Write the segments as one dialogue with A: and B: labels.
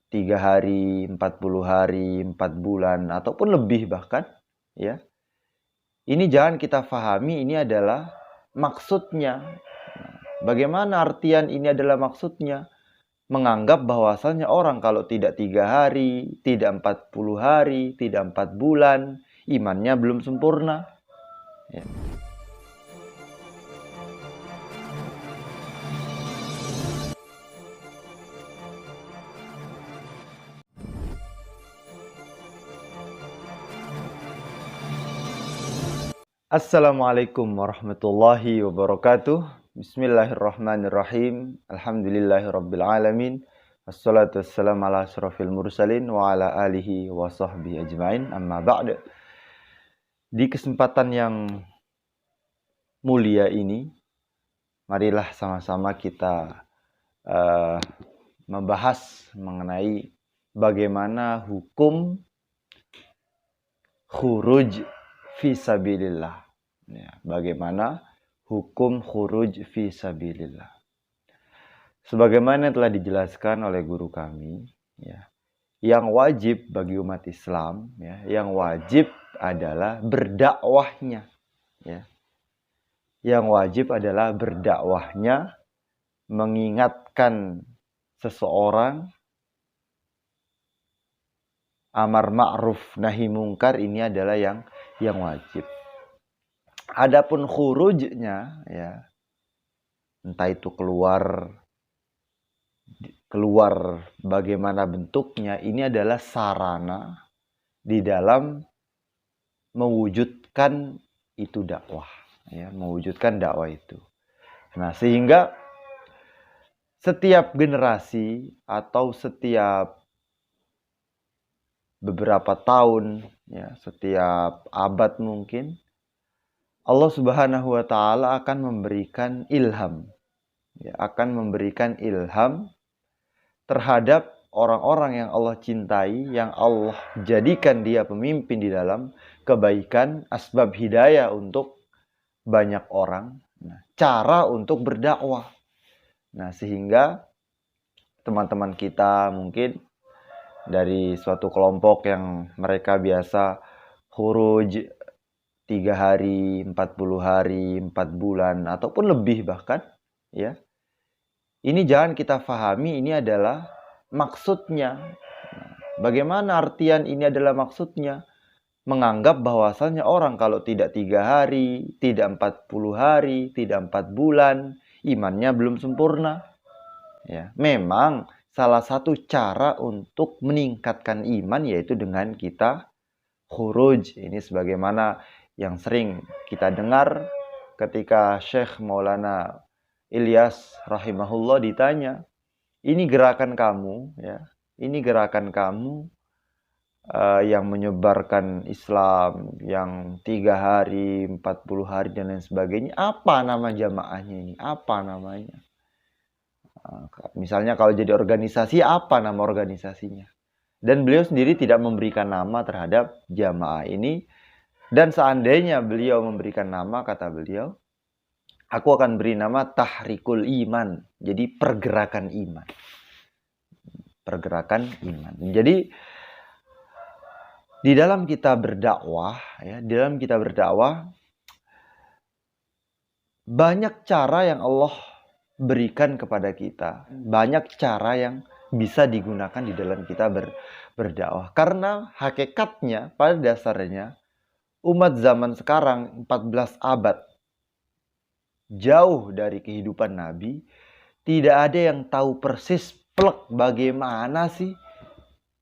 A: 3 hari, 40 hari, 4 bulan, ataupun lebih bahkan, ya. Ini jangan kita fahami ini adalah maksudnya. Bagaimana artian ini adalah maksudnya? Menganggap bahwasannya orang kalau tidak 3 hari, tidak 40 hari, tidak 4 bulan, imannya belum sempurna. Ya. Assalamualaikum warahmatullahi wabarakatuh. Bismillahirrahmanirrahim. Alhamdulillahirabbil alamin. Wassalatu wassalamu ala asyrafil mursalin wa ala alihi wa sahbihi ajmain. Amma ba'd. Di kesempatan yang mulia ini, marilah sama-sama kita membahas mengenai bagaimana hukum khuruj fi sabilillah. Ya, bagaimana hukum khuruj fi sabilillah. Sebagaimana telah dijelaskan oleh guru kami, ya, yang wajib bagi umat Islam, ya, yang wajib adalah berdakwahnya. Ya. Yang wajib adalah berdakwahnya, mengingatkan seseorang, amar ma'ruf nahi mungkar, ini adalah yang wajib. Adapun khurujnya, ya, entah itu keluar bagaimana bentuknya, ini adalah sarana di dalam mewujudkan itu dakwah, ya, mewujudkan dakwah itu. Nah, sehingga setiap generasi atau setiap beberapa tahun, ya, setiap abad mungkin, Allah Subhanahu wa Ta'ala akan memberikan ilham, ya, akan memberikan ilham terhadap orang-orang yang Allah cintai, yang Allah jadikan dia pemimpin di dalam kebaikan, asbab hidayah untuk banyak orang, nah, cara untuk berdakwah. Nah, sehingga teman-teman kita mungkin dari suatu kelompok yang mereka biasa khuruj 3 hari, 40 hari, 4 bulan, ataupun lebih bahkan, ya. Ini jangan kita fahami ini adalah maksudnya. Bagaimana artian ini adalah maksudnya? Menganggap bahwasannya orang kalau tidak 3 hari, tidak 40 hari, tidak 4 bulan, imannya belum sempurna. Ya, memang salah satu cara untuk meningkatkan iman yaitu dengan kita khuruj. Ini sebagaimana yang sering kita dengar ketika Syekh Maulana Ilyas rahimahullah ditanya, ini gerakan kamu, ya, ini gerakan kamu yang menyebarkan Islam, yang 3 hari, 40 hari dan lain sebagainya, apa nama jamaahnya ini? Apa namanya? Misalnya kalau jadi organisasi, apa nama organisasinya? Dan beliau sendiri tidak memberikan nama terhadap jamaah ini. Dan seandainya beliau memberikan nama, kata beliau, aku akan beri nama Tahrikul Iman. Jadi pergerakan iman. Pergerakan iman. Jadi di dalam kita berdakwah, ya, di dalam kita berdakwah, banyak cara yang Allah berikan kepada kita. Banyak cara yang bisa digunakan di dalam kita berdakwah. Karena hakikatnya, pada dasarnya, umat zaman sekarang 14 abad jauh dari kehidupan Nabi, tidak ada yang tahu persis plek bagaimana sih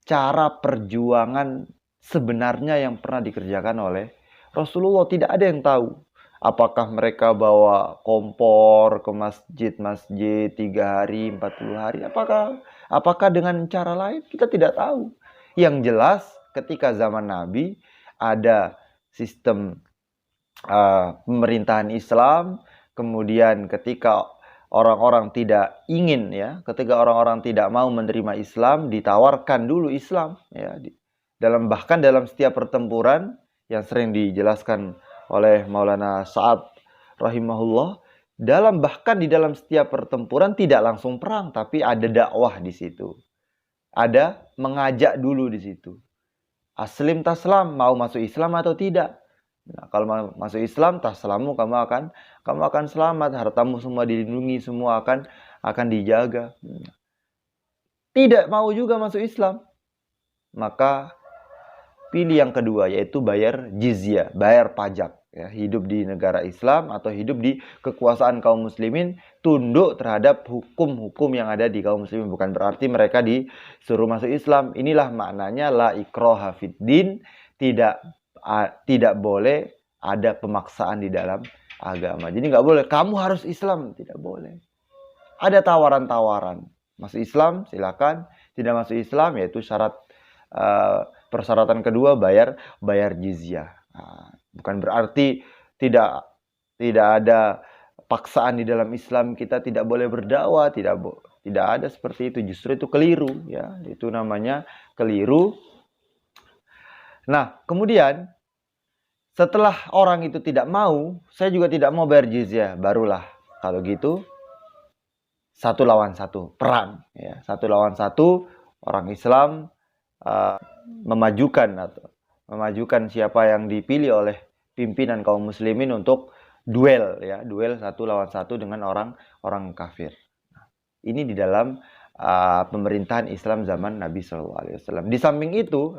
A: cara perjuangan sebenarnya yang pernah dikerjakan oleh Rasulullah. Tidak ada yang tahu. Apakah mereka bawa kompor ke masjid-masjid 3 hari, 40 hari? Apakah dengan cara lain? Kita tidak tahu. Yang jelas ketika zaman Nabi ada sistem pemerintahan Islam. Kemudian ketika orang-orang tidak ingin, ya, ketika orang-orang tidak mau menerima Islam, ditawarkan dulu Islam, ya, bahkan dalam setiap pertempuran yang sering dijelaskan oleh Maulana Sa'ad rahimahullah, bahkan di dalam setiap pertempuran tidak langsung perang, tapi ada dakwah di situ. Ada mengajak dulu di situ. Aslim taslam, mau masuk Islam atau tidak? Nah, kalau mau masuk Islam, taslamu, kamu akan selamat, hartamu semua dilindungi, semua akan dijaga. Tidak mau juga masuk Islam, maka pilih yang kedua, yaitu bayar jizyah, bayar pajak. Ya, hidup di negara Islam atau hidup di kekuasaan kaum muslimin, tunduk terhadap hukum-hukum yang ada di kaum muslimin. Bukan berarti mereka disuruh masuk Islam. Inilah maknanya la ikraha fid din, tidak boleh ada pemaksaan di dalam agama. Jadi nggak boleh, kamu harus Islam, tidak boleh. Ada tawaran-tawaran. Masuk Islam, silakan. Tidak masuk Islam, yaitu syarat persyaratan kedua, bayar jizyah. Nah, bukan berarti tidak ada paksaan di dalam Islam, kita tidak boleh berdakwah, tidak ada seperti itu. Justru itu keliru, ya. Itu namanya keliru. Nah, kemudian setelah orang itu tidak mau, saya juga tidak mau bayar jizyah, barulah kalau gitu 1 lawan 1, perang, ya. 1 lawan 1, orang Islam memajukan siapa yang dipilih oleh pimpinan kaum muslimin untuk duel, ya, duel 1 lawan 1 dengan orang kafir. Ini di dalam pemerintahan Islam zaman Nabi SAW. Di samping itu,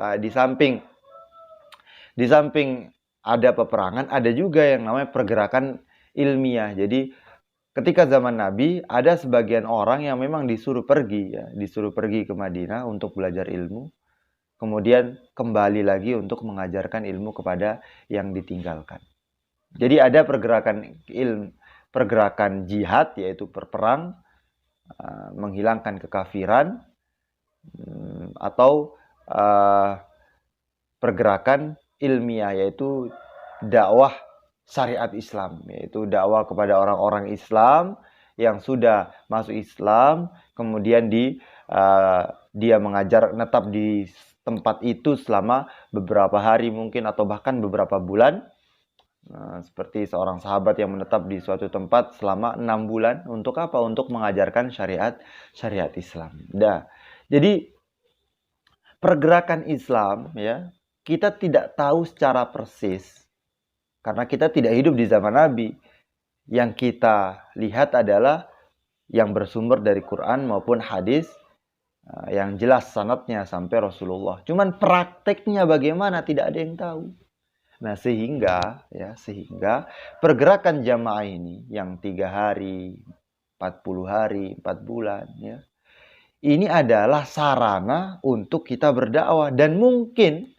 A: di samping ada peperangan, ada juga yang namanya pergerakan ilmiah. Jadi ketika zaman Nabi, ada sebagian orang yang memang disuruh pergi ke Madinah untuk belajar ilmu, kemudian kembali lagi untuk mengajarkan ilmu kepada yang ditinggalkan. Jadi ada pergerakan jihad, yaitu berperang, menghilangkan kekafiran, atau pergerakan ilmiah, yaitu dakwah syariat Islam, yaitu dakwah kepada orang-orang Islam yang sudah masuk Islam, kemudian dia mengajar, netap di tempat itu selama beberapa hari mungkin, atau bahkan beberapa bulan. Seperti seorang sahabat yang menetap di suatu tempat selama 6 bulan. Untuk apa? Untuk mengajarkan syariat Islam. Nah, jadi pergerakan Islam, ya, kita tidak tahu secara persis karena kita tidak hidup di zaman Nabi. Yang kita lihat adalah yang bersumber dari Quran maupun hadis, yang jelas sanadnya sampai Rasulullah. Cuman prakteknya bagaimana tidak ada yang tahu. Nah, sehingga pergerakan jamaah ini yang 3 hari, 40 hari, 4 bulan, ya, ini adalah sarana untuk kita berdakwah, dan mungkin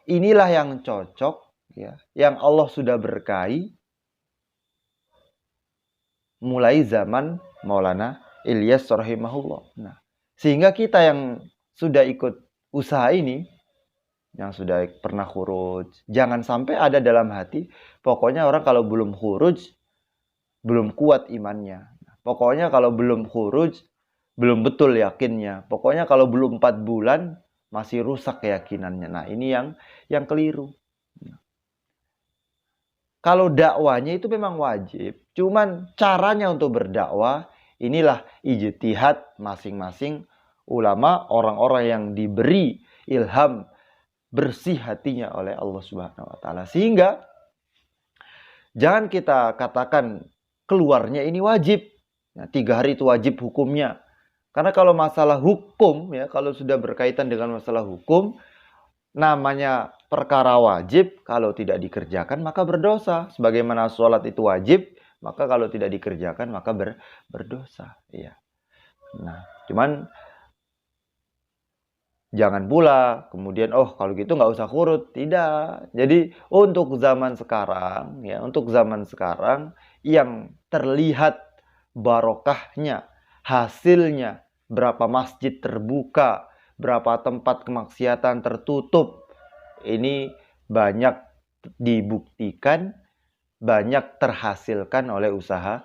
A: inilah yang cocok, ya, yang Allah sudah berkahi mulai zaman Maulana Ilyas rahimahullah. Nah, sehingga kita yang sudah ikut usaha ini, yang sudah pernah khuruj, jangan sampai ada dalam hati, pokoknya orang kalau belum khuruj, belum kuat imannya. Pokoknya kalau belum khuruj, belum betul yakinnya. Pokoknya kalau belum 4 bulan, masih rusak keyakinannya. Nah, ini yang keliru. Kalau dakwanya itu memang wajib, cuman caranya untuk berdakwah, inilah ijtihad masing-masing ulama, orang-orang yang diberi ilham bersih hatinya oleh Allah Subhanahu wa taala. Sehingga jangan kita katakan keluarnya ini wajib. Nah, 3 hari itu wajib hukumnya. Karena kalau masalah hukum, ya, kalau sudah berkaitan dengan masalah hukum, namanya perkara wajib, kalau tidak dikerjakan maka berdosa. Sebagaimana sholat itu wajib, maka kalau tidak dikerjakan maka berdosa. Ya. Nah, cuman jangan pula kemudian, oh kalau gitu nggak usah kurut. Tidak. Jadi untuk zaman sekarang, ya, yang terlihat barokahnya, hasilnya, berapa masjid terbuka, berapa tempat kemaksiatan tertutup, ini banyak dibuktikan, banyak terhasilkan oleh usaha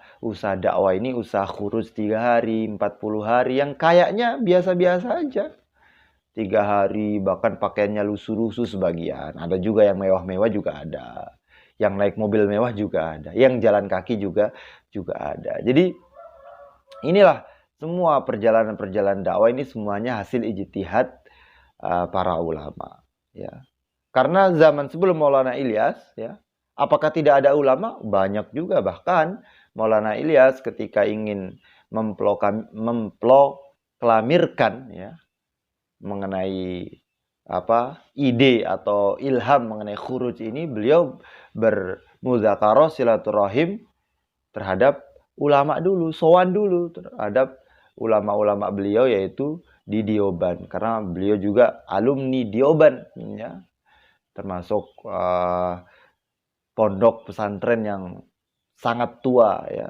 A: dakwah ini, usaha khuruj 3 hari, 40 hari, yang kayaknya biasa-biasa aja. 3 hari, bahkan pakaiannya lusuh-lusuh sebagian. Ada juga yang mewah-mewah juga ada. Yang naik mobil mewah juga ada. Yang jalan kaki juga ada. Jadi inilah Semua perjalanan-perjalanan dakwah ini semuanya hasil ijtihad para ulama. Ya. Karena zaman sebelum Maulana Ilyas, ya, apakah tidak ada ulama? Banyak juga. Bahkan Maulana Ilyas ketika ingin memproklamirkan ya mengenai ide atau ilham mengenai khuruj ini, beliau bermuzakarah silaturahim terhadap ulama dulu, sowan dulu terhadap ulama-ulama beliau yaitu di Dioban, karena beliau juga alumni Dioban ya, termasuk pondok pesantren yang sangat tua ya,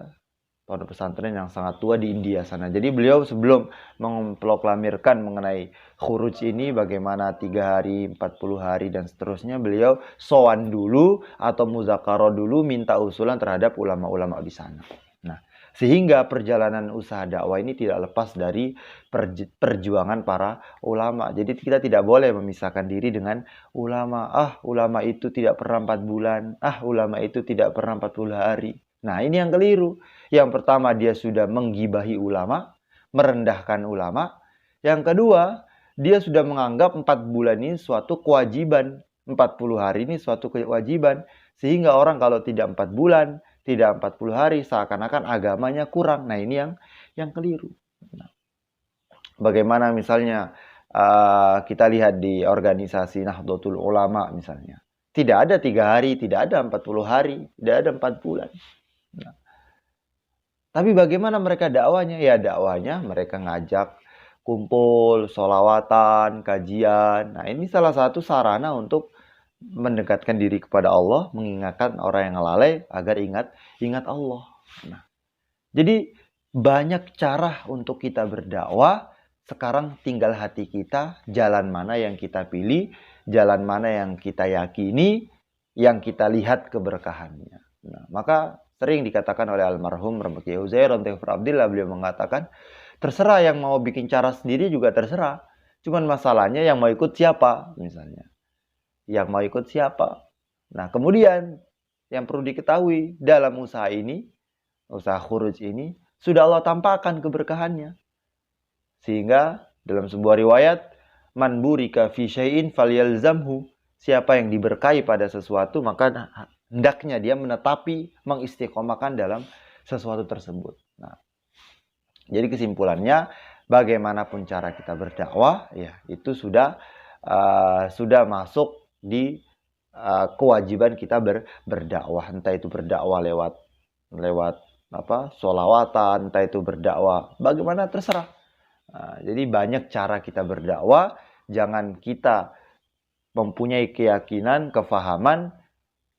A: pondok pesantren yang sangat tua di India sana. Jadi beliau sebelum memproklamirkan mengenai khuruj ini bagaimana 3 hari, 40 hari dan seterusnya, beliau sowan dulu atau muzakarah dulu minta usulan terhadap ulama-ulama di sana. Nah, sehingga perjalanan usaha dakwah ini tidak lepas dari perjuangan para ulama. Jadi kita tidak boleh memisahkan diri dengan ulama. Ulama itu tidak pernah 4 bulan. Ulama itu tidak pernah 40 hari. Nah, ini yang keliru. Yang pertama, dia sudah menggibahi ulama, merendahkan ulama. Yang kedua, dia sudah menganggap 4 bulan ini suatu kewajiban. 40 hari ini suatu kewajiban. Sehingga orang kalau tidak 4 bulan, tidak 40 hari, seakan-akan agamanya kurang. Nah, ini yang keliru. Nah, bagaimana misalnya kita lihat di organisasi Nahdlatul Ulama misalnya. Tidak ada 3 hari, tidak ada 40 hari, tidak ada 4 bulan. Nah, tapi bagaimana mereka dakwanya? Ya dakwanya mereka ngajak kumpul, sholawatan, kajian. Nah, ini salah satu sarana untuk mendekatkan diri kepada Allah, mengingatkan orang yang lalai agar ingat Allah. Nah, jadi banyak cara untuk kita berdakwah. Sekarang tinggal hati kita, jalan mana yang kita pilih, jalan mana yang kita yakini, yang kita lihat keberkahannya. Nah, maka sering dikatakan oleh almarhum Kiai Uzair Abdillah, beliau mengatakan, terserah yang mau bikin cara sendiri juga terserah. Cuman masalahnya yang mau ikut siapa misalnya. Yang mau ikut siapa. Nah, kemudian yang perlu diketahui dalam usaha ini, usaha khuruj ini, sudah Allah tampakkan keberkahannya. Sehingga dalam sebuah riwayat, man burika fi syai'in falyalzamhu. Siapa yang diberkahi pada sesuatu, maka hendaknya dia menetapi, mengistiqomahkan dalam sesuatu tersebut. Nah, jadi kesimpulannya, bagaimanapun cara kita berdakwah, ya itu sudah masuk di kewajiban kita berdakwah. Entah itu berdakwah lewat sholawatan, entah itu berdakwah bagaimana terserah. Jadi banyak cara kita berdakwah. Jangan kita mempunyai keyakinan, kefahaman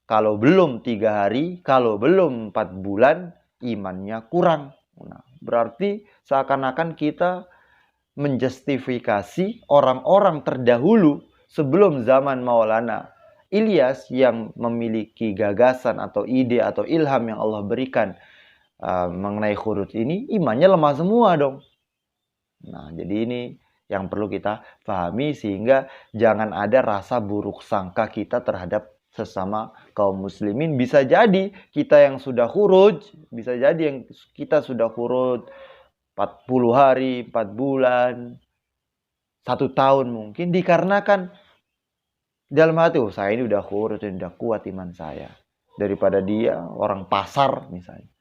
A: kalau belum 3 hari, kalau belum 4 bulan imannya kurang. Nah, berarti seakan-akan kita menjustifikasi orang-orang terdahulu sebelum zaman Maulana Ilyas yang memiliki gagasan atau ide atau ilham yang Allah berikan mengenai khuruj ini, imannya lemah semua dong. Nah, jadi ini yang perlu kita pahami sehingga jangan ada rasa buruk sangka kita terhadap sesama kaum muslimin. Bisa jadi kita yang sudah khuruj, bisa jadi yang kita sudah khuruj 40 hari, 4 bulan, 1 tahun mungkin, dikarenakan dalam hati, saya ini udah khuruj, udah kuat iman saya. Daripada dia, orang pasar misalnya.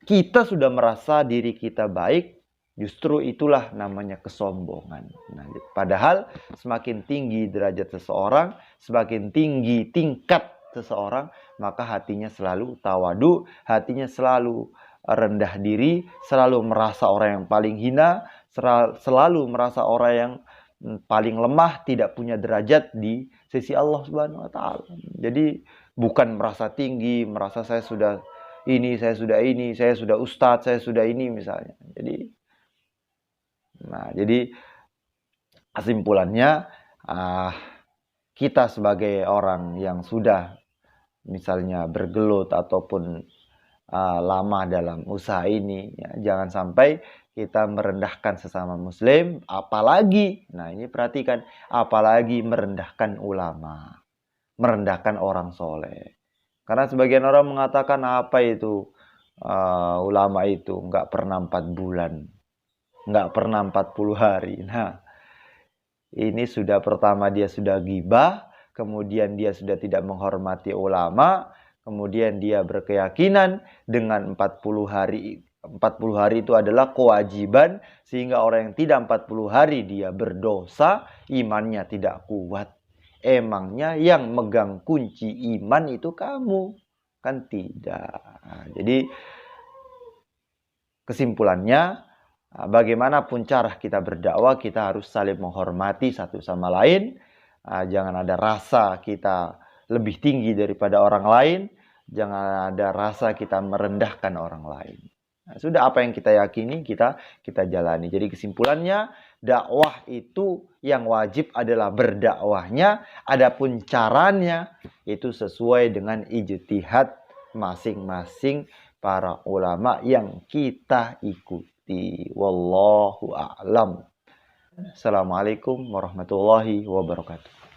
A: Kita sudah merasa diri kita baik, justru itulah namanya kesombongan. Nah, padahal semakin tinggi derajat seseorang, semakin tinggi tingkat seseorang, maka hatinya selalu tawadu, hatinya selalu rendah diri, selalu merasa orang yang paling hina, selalu merasa orang yang paling lemah, tidak punya derajat di sisi Allah Subhanahu wa taala. Jadi bukan merasa tinggi, merasa saya sudah ini, saya sudah ustadz, saya sudah ini misalnya. Jadi kesimpulannya kita sebagai orang yang sudah misalnya bergelut ataupun lama dalam usaha ini, ya, jangan sampai kita merendahkan sesama muslim, apalagi, nah ini perhatikan, apalagi merendahkan ulama, merendahkan orang soleh. Karena sebagian orang mengatakan apa itu ulama itu nggak pernah 4 bulan, nggak pernah 40 hari. Nah, ini sudah pertama dia sudah ghibah, kemudian dia sudah tidak menghormati ulama, kemudian dia berkeyakinan dengan 40 hari. 40 hari itu adalah kewajiban, sehingga orang yang tidak 40 hari dia berdosa, imannya tidak kuat. Emangnya yang megang kunci iman itu kamu? Kan tidak. Jadi kesimpulannya, bagaimanapun cara kita berdakwah, kita harus saling menghormati satu sama lain. Jangan ada rasa kita lebih tinggi daripada orang lain. Jangan ada rasa kita merendahkan orang lain. Sudah apa yang kita yakini, kita jalani. Jadi kesimpulannya, dakwah itu yang wajib adalah berdakwahnya. Adapun caranya itu sesuai dengan ijtihad masing-masing para ulama yang kita ikuti. Wallahu a'lam. Assalamualaikum warahmatullahi wabarakatuh.